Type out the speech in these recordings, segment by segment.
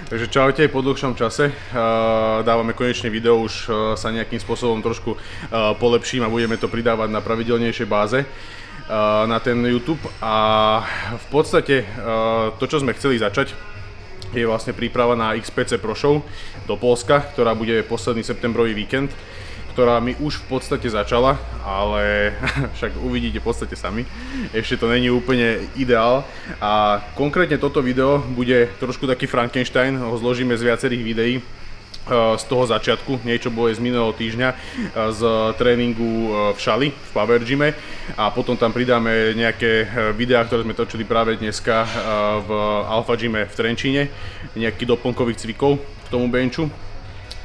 Takže čaute, po dlhšom čase dávame konečne video, už sa nejakým spôsobom trošku polepším a budeme to pridávať na pravidelnejšej báze na ten YouTube. A v podstate to, čo sme chceli začať, je vlastne príprava na XPC Pro Show do Poľska, ktorá bude posledný septembrový víkend, ktorá mi už v podstate začala, ale však uvidíte v podstate sami. Ešte to není úplne ideál. A konkrétne toto video bude trošku taký Frankenstein, ho zložíme z viacerých videí z toho začiatku, niečo bolo z minulého týždňa z tréningu v Šali, v Power Gyme, a potom tam pridáme nejaké videá, ktoré sme točili práve dneska v Alpha Gyme v Trenčíne, nejakých doplnkových cvikov k tomu benchu.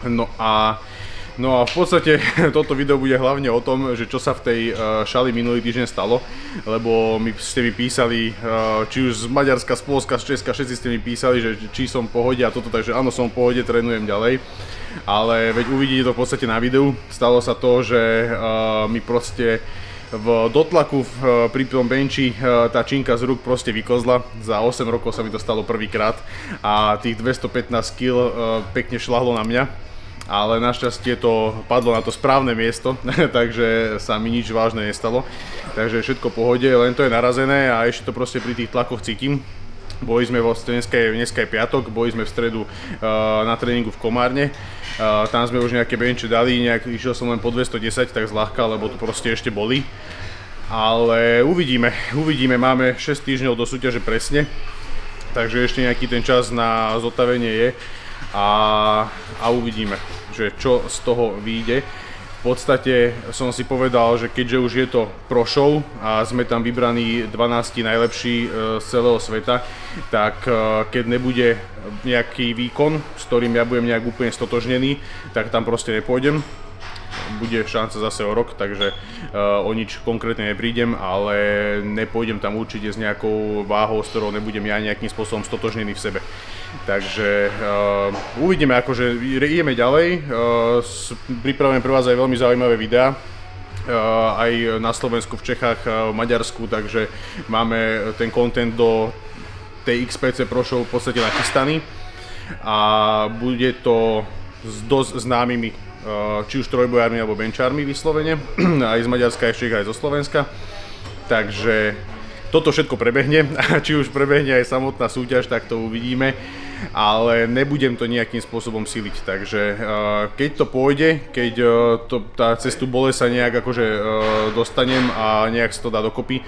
No a v podstate toto video bude hlavne o tom, že čo sa v tej Šali minulý týždeň stalo, lebo ste mi písali, či už z Maďarska, z Poľska, z Česka, všetci ste mi písali, že či som v pohode a toto, takže áno, som v pohode, trénujem ďalej. Ale veď uvidíte to v podstate na videu. Stalo sa to, že mi proste v dotlaku pri tom benchi tá činka z rúk proste vykozla. Za 8 rokov sa mi to stalo prvýkrát a tých 215 kg pekne šľahlo na mňa. Ale našťastie to padlo na to správne miesto, takže sa mi nič vážne nestalo. Takže všetko v pohode, len to je narazené a ešte to proste pri tých tlakoch cítim. Boli sme vlastne, dneska je piatok, boli sme v stredu na tréningu v Komárne. Tam sme už nejaké benche dali, išiel som len po 210, tak zľahka, lebo to proste ešte boli. Ale uvidíme, máme 6 týždňov do súťaže presne. Takže ešte nejaký ten čas na zotavenie je. A uvidíme, že čo z toho vyjde. V podstate som si povedal, že keďže už je to Pro Show a sme tam vybraní 12 najlepší z celého sveta, tak keď nebude nejaký výkon, s ktorým ja budem nejak úplne stotožnený, tak tam proste nepôjdem. Bude šanca zase o rok, takže o nič konkrétne neprídem, ale nepôjdem tam určite s nejakou váhou, s ktorou nebudem ja nejakým spôsobom stotožnený v sebe. Takže uvidíme, akože ideme ďalej. Pripravujem pre vás aj veľmi zaujímavé videá, aj na Slovensku, v Čechách, v Maďarsku, takže máme ten content do tej XPC Pro Show v podstate nachystaný a bude to s dosť známymi, či už trojbojármi alebo benchármi vyslovene, aj z Maďarska, aj z Čech, aj zo Slovenska. Takže toto všetko prebehne, či už prebehne aj samotná súťaž, tak to uvidíme, ale nebudem to nejakým spôsobom siliť, takže keď to pôjde, keď tá cestu bole sa nejak akože dostanem a nejak sa to dá dokopy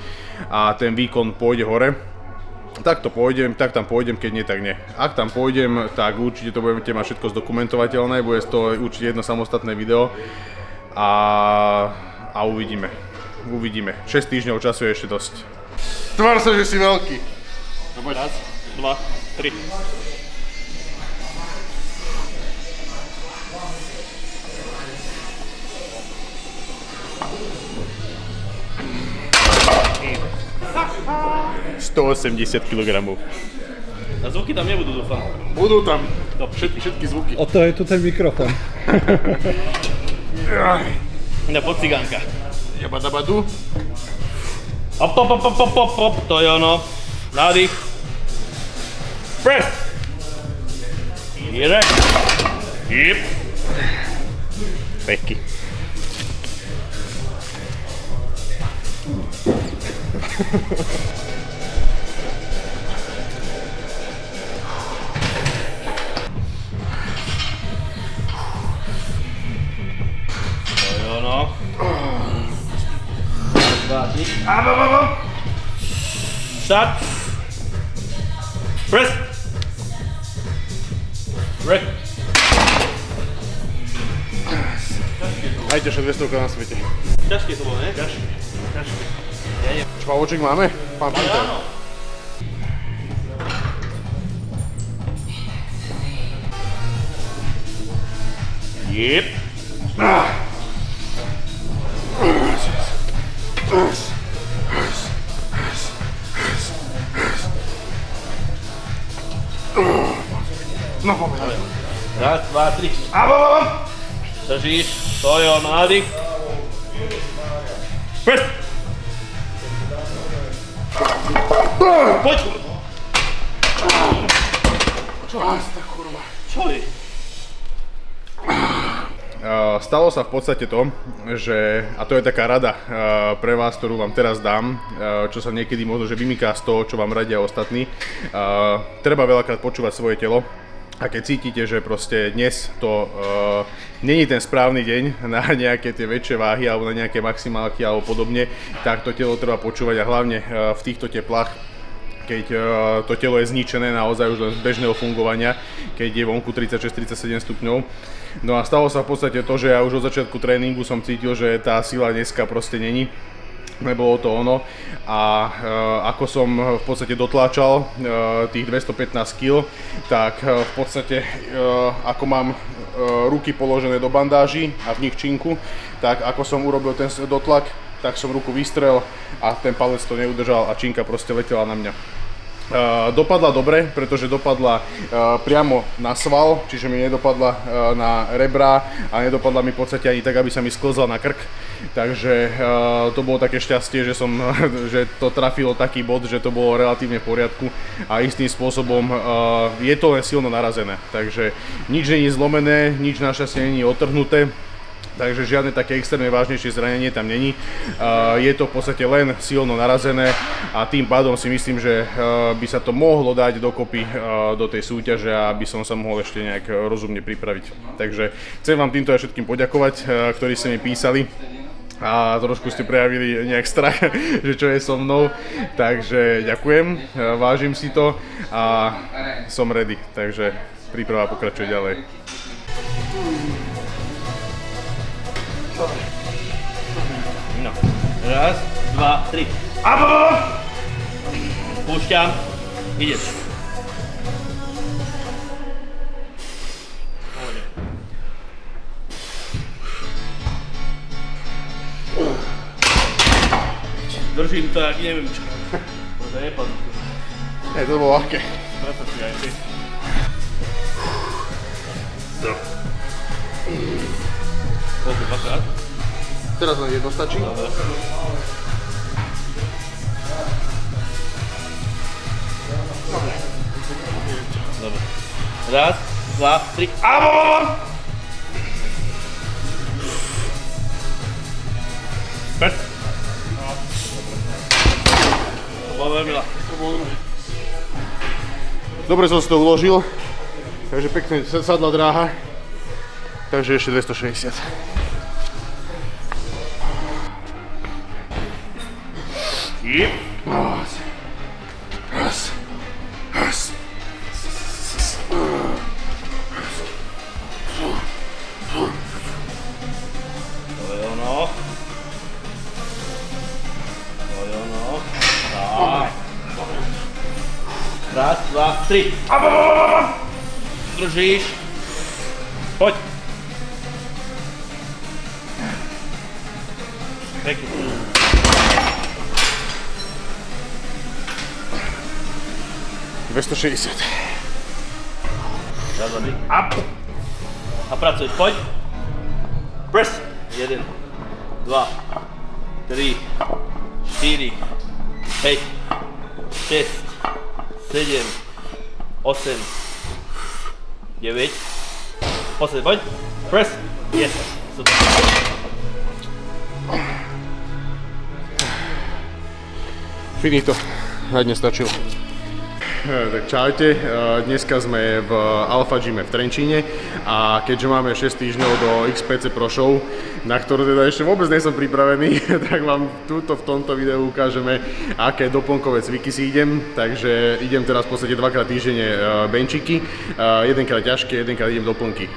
a ten výkon pôjde hore, tak to pôjdem, tak tam pôjdem, keď nie, tak nie. Ak tam pôjdem, tak určite to budete mať všetko zdokumentovateľné, bude to určite jedno samostatné video a uvidíme. 6 týždňov času je ešte dosť. Tvár sa, že si veľký. Raz, dva, tri. $180 kg. A zvuky tam nebudú, dúfam. Budú tam všetky zvuky. O to je tu ten mikrofón. Na podcigánka. Jabadabadu. Op, to je ono. Nádych. Press. Jire. Jip. Pekky. To je ono. Dva, tri. Start. Press. Break. Najťažšia 200 na svete. Ťažké to bolo, ne? Ťažké. Čvavoček máme? Pán Peter. Áno. Jep. No poďme. Raz, dva, tri. Držíš. To je on, nádych. Press. Poď! Čo kurva. Čo je? Stalo sa v podstate to, že, a to je taká rada pre vás, ktorú vám teraz dám, čo sa niekedy možno že vymyká z toho, čo vám radia ostatní. Treba veľakrát počúvať svoje telo. A keď cítite, že proste dnes to není ten správny deň na nejaké tie väčšie váhy alebo na nejaké maximálky alebo podobne, tak to telo treba počúvať a hlavne v týchto teplách, keď to telo je zničené naozaj už len z bežného fungovania, keď je vonku 36-37 stupňov. No a stalo sa v podstate to, že ja už od začiatku tréningu som cítil, že tá sila dneska proste není. Nebolo to ono a ako som v podstate dotláčal tých 215 kg, tak v podstate ako mám ruky položené do bandáží a v nich činku, tak ako som urobil ten dotlak, tak som ruku vystrel a ten palec to neudržal a činka proste letela na mňa. Dopadla dobre, pretože dopadla priamo na sval, čiže mi nedopadla na rebra a nedopadla mi v podstate ani tak, aby sa mi sklzla na krk. Takže to bolo také šťastie, že to trafilo taký bod, že to bolo relatívne v poriadku a istým spôsobom je to len silno narazené. Takže nič nie je zlomené, nič našťastie nie je otrhnuté. Takže žiadne také extrémne vážnejšie zranenie tam není. Je to v podstate len silno narazené a tým pádom si myslím, že by sa to mohlo dať dokopy do tej súťaže a aby som sa mohol ešte nejak rozumne pripraviť. Takže chcem vám týmto aj všetkým poďakovať, ktorí ste mi písali a trošku ste prejavili nejak strach, že čo je so mnou. Takže ďakujem, vážim si to a som ready. Takže príprava pokračuje ďalej. No. Raz, dva, tri. Púšťam. Ideš. Držím to, jak neviem čo. To nepadlo. To bolo ľahké. Práca si aj ty. Koľko, dvakrát? Teraz len jedno stačí. Dobre. Dobre. Raz, dva, tri. Prst. To bolo veľmi ľahké. Dobre som si to uložil, takže pekne sadla dráha. Takže ešte 260. Yep. Raz. To je ono. Tak. Raz, dva, tri. Držíš. Poď. Pekne. $260. Raz, dva, tri. Up. A pracuj, poď. Press. 1, 2, 3, 4, 5, 6, 7, 8, 9. Posledný, poď. Press. Yes. Super. Finito. Aj dnes stačilo. Tak čaute, dneska sme v Alpha Gyme v Trenčíne a keďže máme 6 týždňov do XPC Pro Show, na ktorú teda ešte vôbec nie som pripravený, tak vám v tomto videu ukážeme, aké doplnkové cviky si idem. Takže idem teraz v podstate dvakrát týždenne benčiky, jedenkrát ťažké, jedenkrát idem doplnky,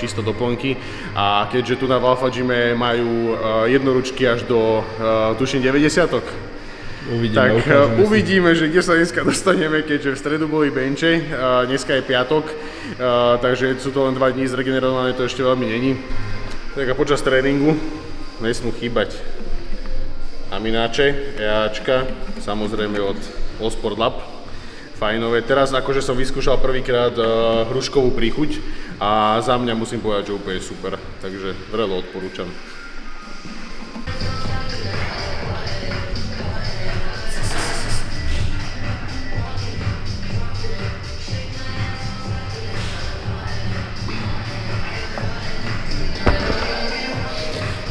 čisto doplnky. A keďže tu na Alpha Gyme majú jednoručky až do tuším 90-tok, uvidíme, že kde sa dneska dostaneme, keďže v stredu boli benče, dneska je piatok, takže sú to len 2 dní, zregenerované to ešte veľmi není. Tak a počas tréningu nesmú chýbať amináče, EAčka, samozrejme od Allsport Lab, fajnové. Teraz akože som vyskúšal prvýkrát hruškovú príchuť a za mňa musím povedať, že úplne super, takže vrelo odporúčam.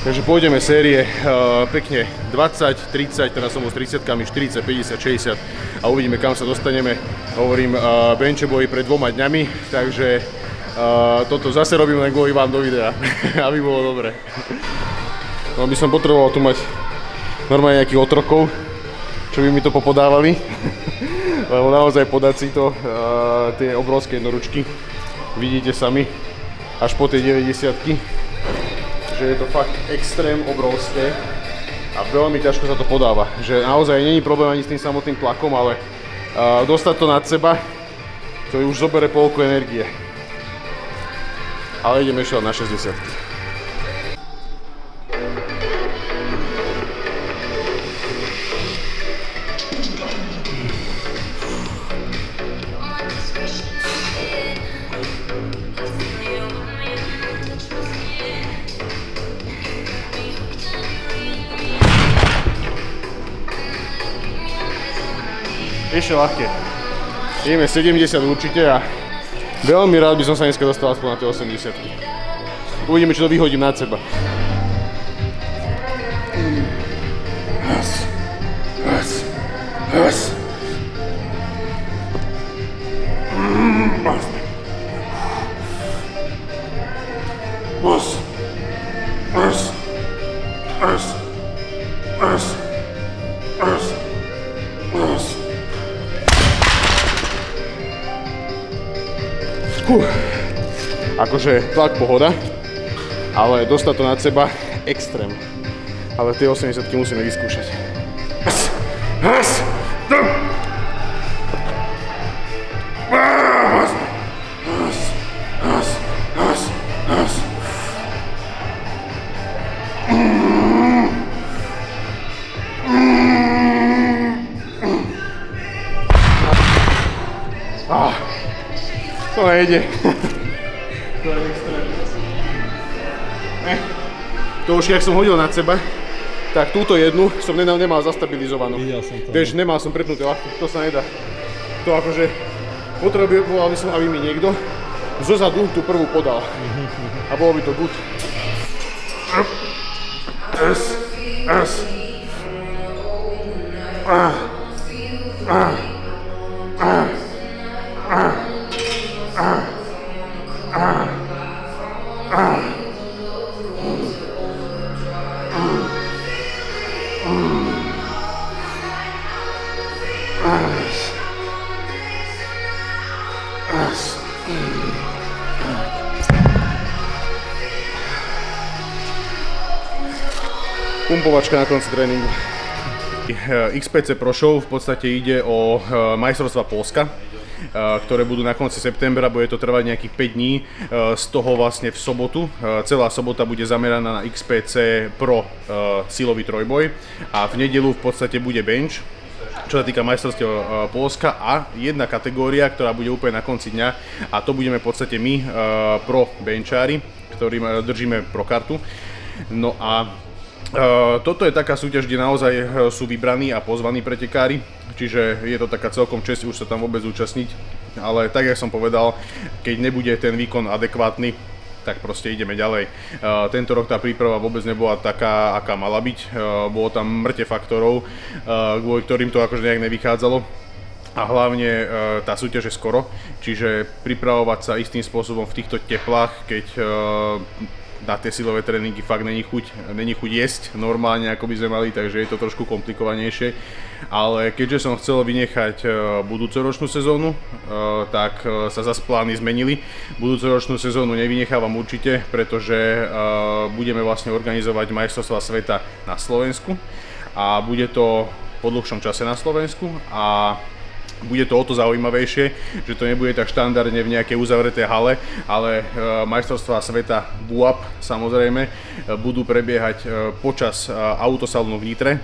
Takže pôjdeme série pekne 20, 30, teraz som už 30-kami, 40, 50, 60 a uvidíme, kam sa dostaneme. Hovorím, bench boji pred 2 dňami, takže toto zase robím len kvôli vám do videa, aby bolo dobre. No by som potreboval tu mať normálne nejakých otrokov, čo by mi to popodávali, lebo naozaj podať si to, tie obrovské jednoručky, vidíte sami, až po tej 90-ky. Že je to fakt extrém obrovské a veľmi ťažko sa to podáva. Že naozaj nie je problém ani s tým samotným tlakom, ale dostať to nad seba, to už zobere polku energie. Ale ideme ešte na 60. Ešte ľahké. Ideme 70 určite a veľmi rád by som sa dneska dostal aspoň na tie 80. Uvidíme, čo to vyhodím nad seba. Akože tlak pohoda, ale dostať to nad seba extrém. Ale tie 80-ky musíme vyskúšať. To nejde. To už, jak som hodil nad seba, tak túto jednu som nemal zastabilizovanú. Videl som to. Vieš, nemal som prepnuté ľahké, to sa nedá. To akože, potreboval by som, aby mi niekto zozadu tú prvú podal. A bolo by to good. Pumpovačka na konci tréningu. XPC Pro Show v podstate ide o majstrovstvá Poľska, ktoré budú na konci septembra, bude to trvať nejakých 5 dní, z toho vlastne v sobotu. Celá sobota bude zameraná na XPC Pro silový trojboj a v nedeľu v podstate bude bench, čo sa týka majstrovstiev Poľska a jedna kategória, ktorá bude úplne na konci dňa a to budeme v podstate my, pro benchári, ktorým držíme pro kartu. No a toto je taká súťaž, kde naozaj sú vybraní a pozvaní pretekári, čiže je to taká celkom česť už sa tam vôbec zúčastniť, ale tak, jak som povedal, keď nebude ten výkon adekvátny, tak proste ideme ďalej. Tento rok tá príprava vôbec nebola taká, aká mala byť, bolo tam mŕte faktorov, kvôli ktorým to akože nejak nevychádzalo. A hlavne tá súťaž je skoro, čiže pripravovať sa istým spôsobom v týchto teplách, keď na tie silové tréningy fakt není chuť jesť normálne, ako by sme mali, takže je to trošku komplikovanejšie. Ale keďže som chcel vynechať budúcoročnú sezónu, tak sa zase plány zmenili. Budúcoročnú sezónu nevynechávam určite, pretože budeme vlastne organizovať majstrovstvá sveta na Slovensku a bude to po dlhšom čase na Slovensku a bude to o to zaujímavejšie, že to nebude tak štandardne v nejakej uzavretej hale, ale majstrovstvá sveta BUAP samozrejme budú prebiehať počas autosalónu v Nitre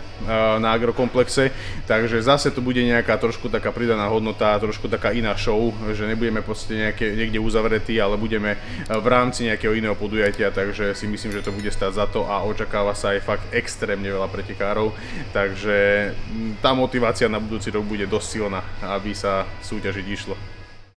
na agrokomplexe, takže zase to bude nejaká trošku taká pridaná hodnota, trošku taká iná show, že nebudeme proste niekde uzavretí, ale budeme v rámci nejakého iného podujatia, takže si myslím, že to bude stáť za to a očakáva sa aj fakt extrémne veľa pretekárov, takže tá motivácia na budúci rok bude dosť silná, aby sa súťažiť išlo.